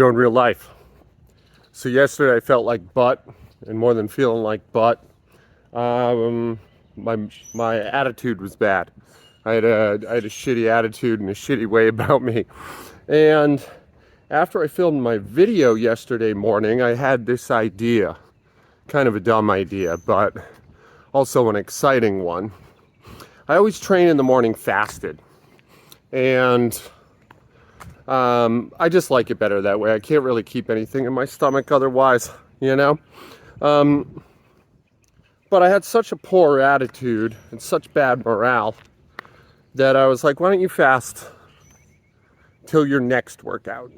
Joe in real life. So yesterday I felt like butt, and more than feeling like butt, my attitude was bad. I had a shitty attitude and a shitty way about me. And after I filmed my video yesterday morning, I had this idea, kind of a dumb idea, but also an exciting one. I always train in the morning fasted, and I just like it better that way. I can't really keep anything in my stomach otherwise, you know? But I had such a poor attitude and such bad morale that I was like, why don't you fast till your next workout?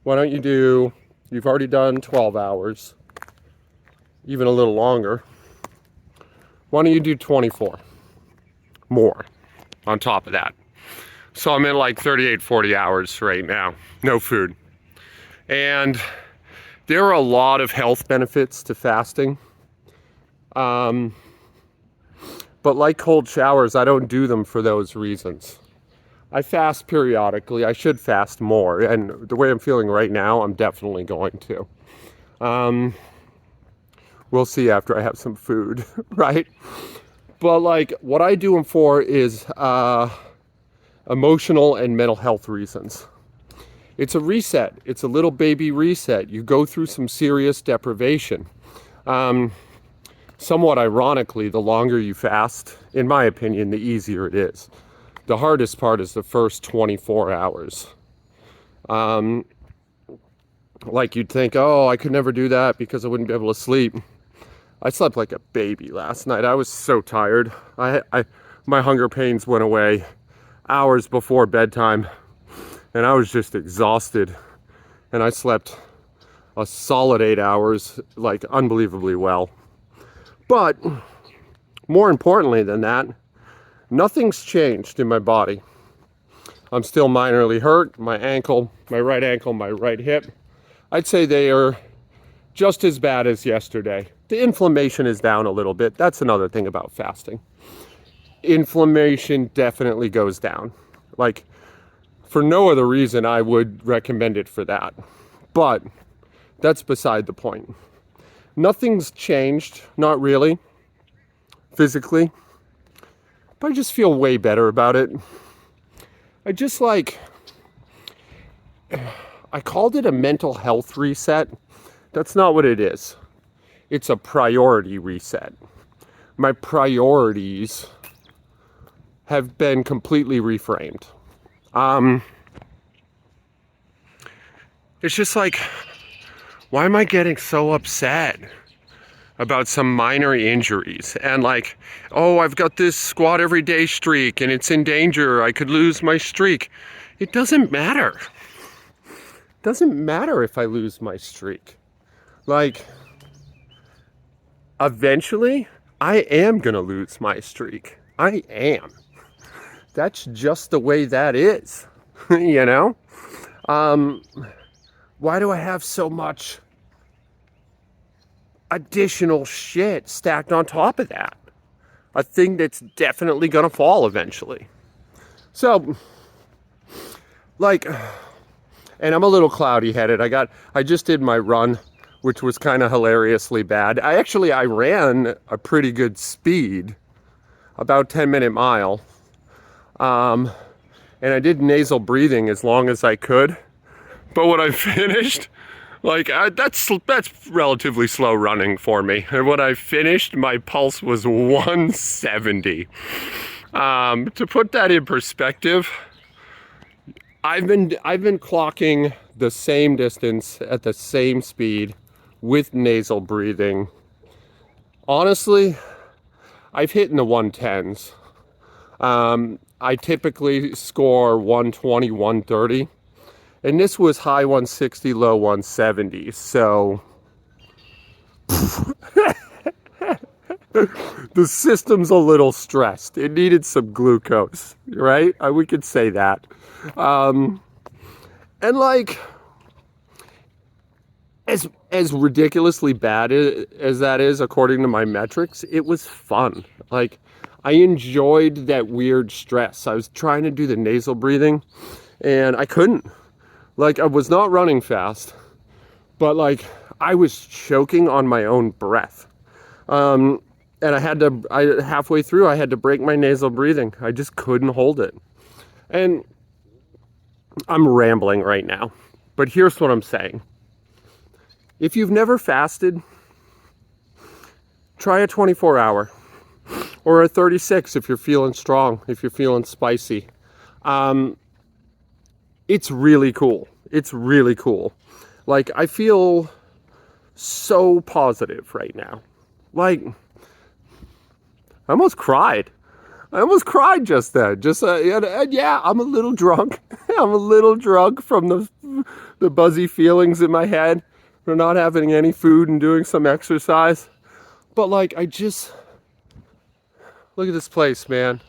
Why don't you do, you've already done 12 hours, even a little longer. Why don't you do 24 more on top of that? So I'm in like 38, 40 hours right now, no food. And there are a lot of health benefits to fasting. But like cold showers, I don't do them for those reasons. I fast periodically. I should fast more. And the way I'm feeling right now, I'm definitely going to. We'll see after I have some food, right? But like what I do them for is emotional and mental health reasons. It's a reset. It's a little baby reset. You go through some serious deprivation. Somewhat ironically, the longer you fast, in my opinion, the easier it is. The hardest part is the first 24 hours. Like you'd think, oh, I could never do that because I wouldn't be able to sleep. I slept like a baby last night. I was so tired. My hunger pains went away hours before bedtime, and I was just exhausted. And I slept a solid 8 hours, like unbelievably well. But more importantly than that, nothing's changed in my body. I'm still minorly hurt. My right ankle, my right hip, I'd say they are just as bad as yesterday. The inflammation is down a little bit. That's another thing about fasting. Inflammation definitely goes down. Like, for no other reason, I would recommend it for that. But that's beside the point. Nothing's changed, not really, physically. But I just feel way better about it. I called it a mental health reset. That's not what it is. It's a priority reset. My priorities have been completely reframed. It's just like, why am I getting so upset about some minor injuries? And like, oh, I've got this squat every day streak and it's in danger. I could lose my streak. It doesn't matter. It doesn't matter if I lose my streak. Like, eventually, I am gonna lose my streak. I am. That's just the way that is, you know? Why do I have so much additional shit stacked on top of that? A thing that's definitely gonna fall eventually. So, like, and I'm a little cloudy headed. I just did my run, which was kind of hilariously bad. I ran a pretty good speed, about 10-minute mile. And I did nasal breathing as long as I could. But when I finished, like, that's relatively slow running for me. And when I finished, my pulse was 170. To put that in perspective, I've been clocking the same distance at the same speed with nasal breathing. Honestly, I've hit in the 110s. I typically score 120, 130. And this was high 160, low 170. So the system's a little stressed. It needed some glucose, right? We could say that. And like, as ridiculously bad as that is, according to my metrics, it was fun. Like, I enjoyed that weird stress. I was trying to do the nasal breathing and I couldn't. Like, I was not running fast, but like I was choking on my own breath. And halfway through, I had to break my nasal breathing. I just couldn't hold it. And I'm rambling right now, but here's what I'm saying. If you've never fasted, try a 24-hour or a 36 if you're feeling strong, if you're feeling spicy. It's really cool. It's really cool. Like, I feel so positive right now. Like, I almost cried. I almost cried just then. Yeah, I'm a little drunk. I'm a little drunk from the buzzy feelings in my head for not having any food and doing some exercise. But like, look at this place, man.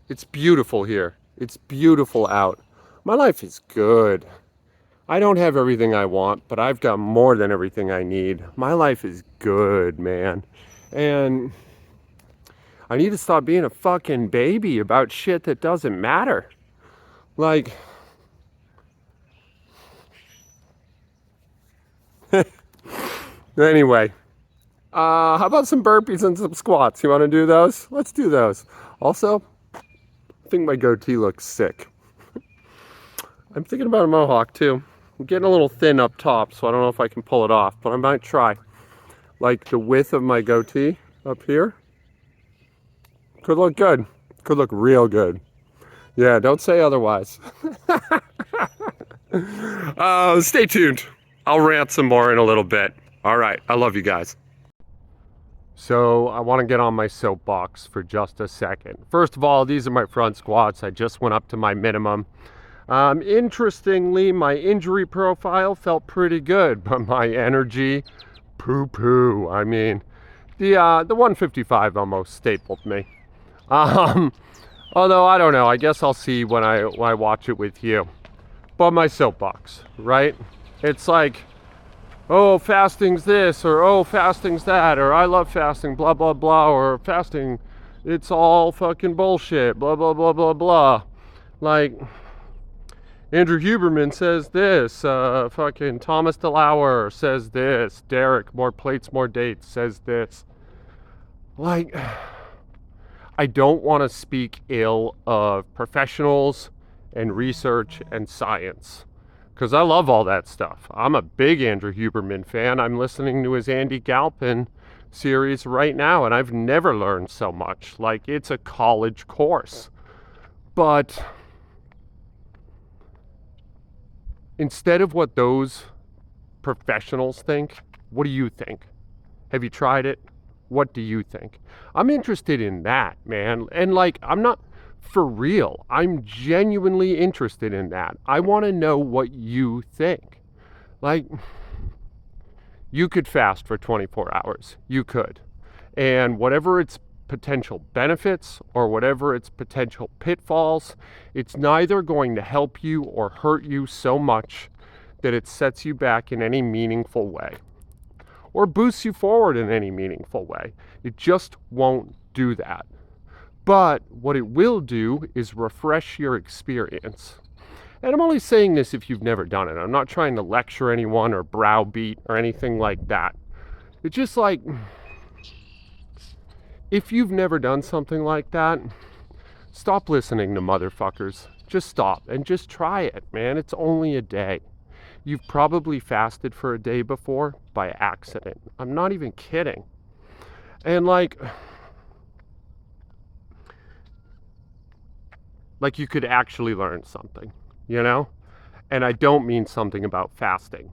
It's beautiful here. It's beautiful out. My life is good. I don't have everything I want, but I've got more than everything I need. My life is good, man. And I need to stop being a fucking baby about shit that doesn't matter. Like, anyway, how about some burpees and some squats? You want to do those? Let's do those. Also, I think my goatee looks sick. I'm thinking about a mohawk too. I'm getting a little thin up top, so I don't know if I can pull it off, but I might try. Like, the width of my goatee up here could look good. Could look real good. Yeah, don't say otherwise. Stay tuned. I'll rant some more in a little bit. All right, I love you guys. So I want to get on my soapbox for just a second. First of all, these are my front squats. I just went up to my minimum. Interestingly, my injury profile felt pretty good, but my energy, poo-poo. I mean, the 155 almost stapled me. Although, I don't know. I guess I'll see when I watch it with you. But my soapbox, right? It's like, oh, fasting's this, or oh, fasting's that, or I love fasting, blah, blah, blah, or fasting, it's all fucking bullshit, blah, blah, blah, blah, blah. Like, Andrew Huberman says this, fucking Thomas DeLauer says this, Derek, more plates, more dates, says this. Like, I don't want to speak ill of professionals and research and science, because I love all that stuff. I'm a big Andrew Huberman fan. I'm listening to his Andy Galpin series right now, and I've never learned so much. Like, it's a college course. But instead of what those professionals think, what do you think? Have you tried it? What do you think? I'm interested in that, man. And like, I'm not for real. I'm genuinely interested in that. I want to know what you think. Like, you could fast for 24 hours. You could. And whatever its potential benefits or whatever its potential pitfalls, it's neither going to help you or hurt you so much that it sets you back in any meaningful way or boosts you forward in any meaningful way. It just won't do that. But what it will do is refresh your experience. And I'm only saying this if you've never done it. I'm not trying to lecture anyone or browbeat or anything like that. It's just like, if you've never done something like that, stop listening to motherfuckers. Just stop and just try it, man. It's only a day. You've probably fasted for a day before by accident. I'm not even kidding. And like you could actually learn something, you know? And I don't mean something about fasting.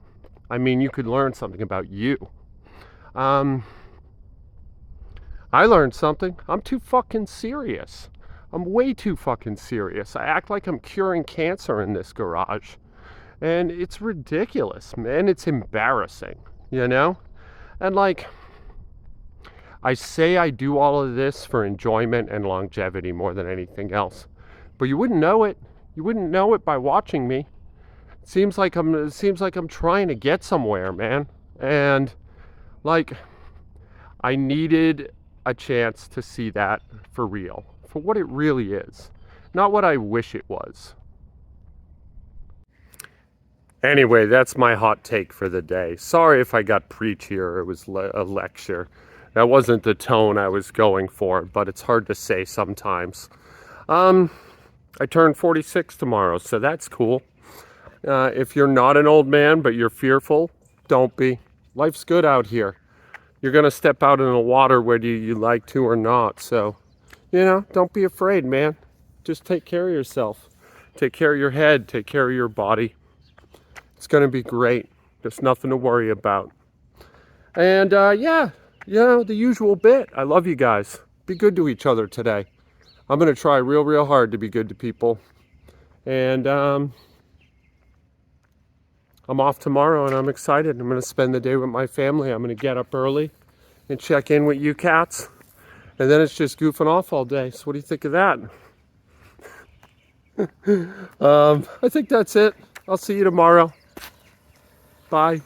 I mean, you could learn something about you. I learned something. I'm too fucking serious. I'm way too fucking serious. I act like I'm curing cancer in this garage. And it's ridiculous, man. It's embarrassing, you know? And like, I say I do all of this for enjoyment and longevity more than anything else. But you wouldn't know it. You wouldn't know it by watching me. It seems like I'm trying to get somewhere, man. And like, I needed a chance to see that for real, for what it really is, not what I wish it was. Anyway, that's my hot take for the day. Sorry if I got preachy or it was a lecture. That wasn't the tone I was going for, but it's hard to say sometimes. I turn 46 tomorrow, so that's cool. If you're not an old man, but you're fearful, don't be. Life's good out here. You're going to step out in the water whether you like to or not. So, don't be afraid, man. Just take care of yourself. Take care of your head. Take care of your body. It's going to be great. There's nothing to worry about. And yeah, the usual bit. I love you guys. Be good to each other today. I'm going to try real hard to be good to people. And I'm off tomorrow and I'm excited. I'm going to spend the day with my family. I'm going to get up early and check in with you cats. And then it's just goofing off all day. So what do you think of that? I think that's it. I'll see you tomorrow. Bye.